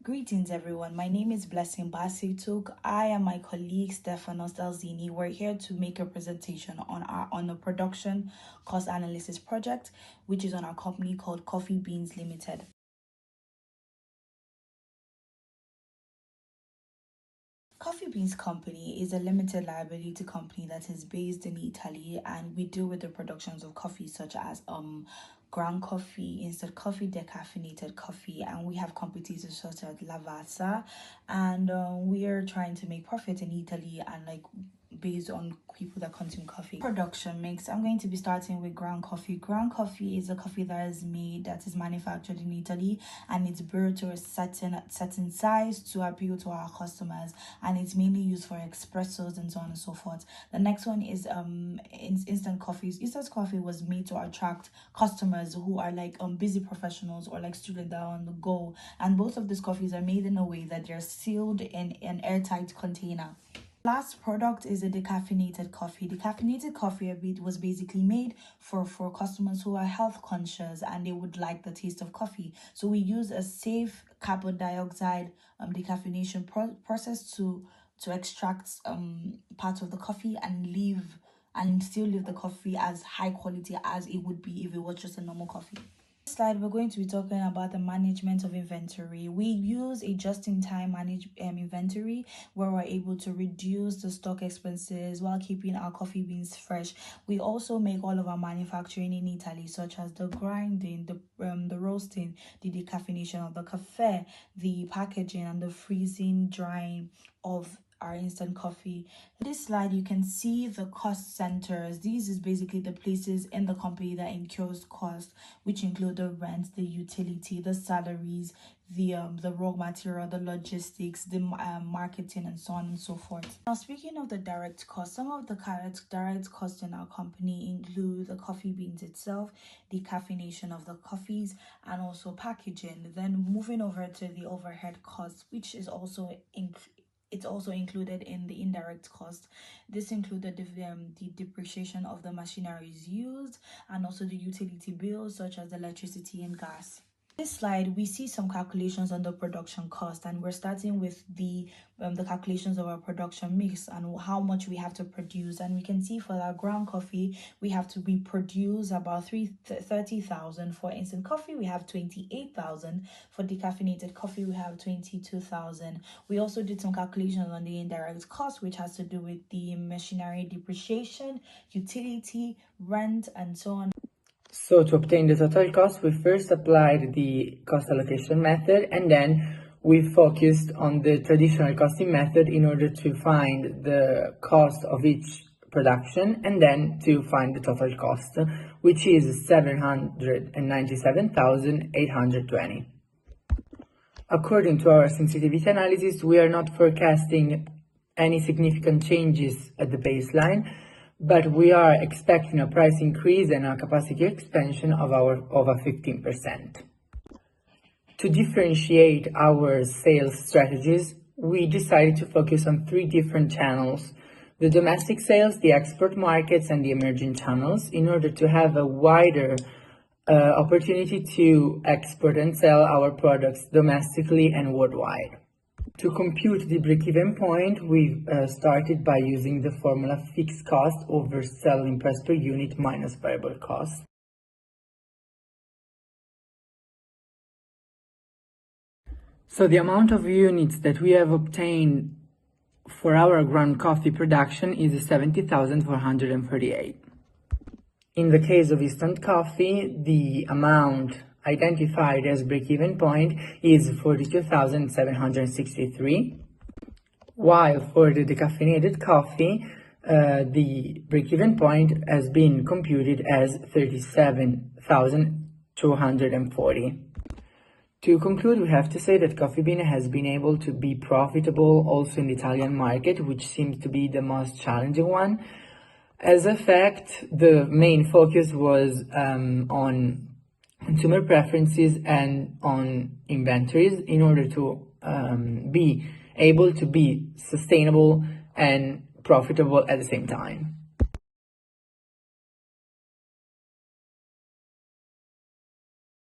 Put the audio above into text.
Greetings everyone, my name is Blessing Basituk. I and my colleague Stefanos Dalzini were here to make a presentation on a production cost analysis project, which is on our company called CoffeeBeans Limited. CoffeeBeans Company is a limited liability company that is based in Italy, and we deal with the productions of coffee such as ground coffee, instant coffee, decaffeinated coffee, and we have competitors such as Lavazza, and we are trying to make profit in Italy and based on people that consume coffee. Production mix. I'm going to be starting with ground coffee. Ground coffee is a coffee that is manufactured in Italy, and it's brewed to a certain size to appeal to our customers, and it's mainly used for espressos and so on and so forth. The next one is instant coffees. Instant coffee was made to attract customers who are busy professionals or students that are on the go, and both of these coffees are made in a way that they're sealed in an airtight container. Last product is a decaffeinated coffee. Decaffeinated coffee was basically made for customers who are health conscious and they would like the taste of coffee. So we use a safe carbon dioxide decaffeination process to extract parts of the coffee and still leave the coffee as high quality as it would be if it was just a normal coffee. Slide, we're going to be talking about the management of inventory. We use a just-in-time inventory where we're able to reduce the stock expenses while keeping our coffee beans fresh. We also make all of our manufacturing in Italy, such as the grinding, the roasting, the decaffeination of the cafe, the packaging, and the freezing, drying of our instant coffee. In this slide, you can see the cost centers. These is basically the places in the company that incurs cost, which include the rent, the utility, the salaries, the raw material, the logistics, the marketing, and so on and so forth. Now, speaking of the direct costs, some of the direct costs in our company include the coffee beans itself, the caffeination of the coffees, and also packaging. Then moving over to the overhead costs, which is also included in the indirect cost. This included the depreciation of the machineries used and also the utility bills such as electricity and gas. This slide, we see some calculations on the production cost, and we're starting with the calculations of our production mix and how much we have to produce. And we can see for our ground coffee, we produce about 30,000. For instant coffee, we have 28,000. For decaffeinated coffee, we have 22,000. We also did some calculations on the indirect cost, which has to do with the machinery depreciation, utility, rent, and so on. So to obtain the total cost, we first applied the cost allocation method, and then we focused on the traditional costing method in order to find the cost of each production and then to find the total cost, which is 797,820. According to our sensitivity analysis, we are not forecasting any significant changes at the baseline, but we are expecting a price increase and a capacity expansion of over 15%. To differentiate our sales strategies, we decided to focus on 3 different channels: the domestic sales, the export markets, and the emerging channels, in order to have a wider opportunity to export and sell our products domestically and worldwide. To compute the break-even point, we started by using the formula fixed cost over selling price per unit minus variable cost. So the amount of units that we have obtained for our ground coffee production is 70,438. In the case of instant coffee, the amount identified as break-even point is 42,763, while for the decaffeinated coffee, the break-even point has been computed as 37,240. To conclude, we have to say that Coffee Bean has been able to be profitable also in the Italian market, which seems to be the most challenging one. As a fact, the main focus was on consumer preferences and on inventories in order to be able to be sustainable and profitable at the same time.